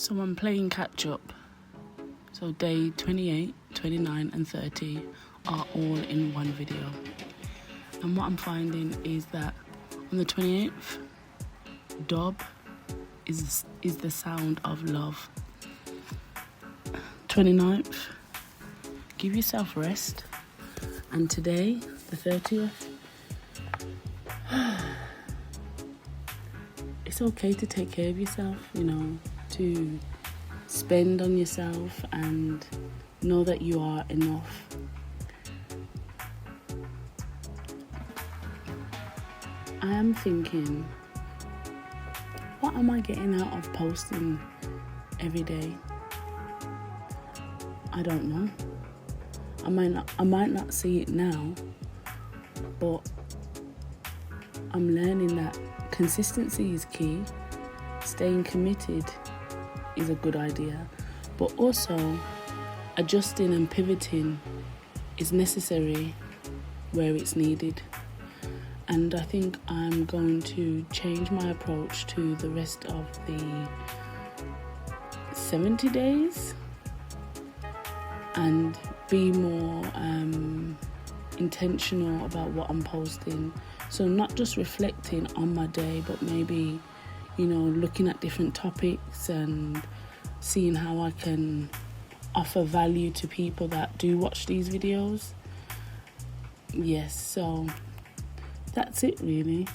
So I'm playing catch up. So day 28, 29 and 30 are all in one video. And what I'm finding is that on the 28th, dub is the sound of love. 29th, give yourself rest. And today, the 30th, it's okay to take care of yourself, to spend on yourself and know that you are enough. I am thinking, what am I getting out of posting every day? I don't know. I might not see it now, but I'm learning that consistency is key. Staying committed is a good idea, but also adjusting and pivoting is necessary where it's needed. And I think I'm going to change my approach to the rest of the 70 days and be more intentional about what I'm posting. So not just reflecting on my day, but maybe, looking at different topics and seeing how I can offer value to people that do watch these videos. Yes, so that's it really.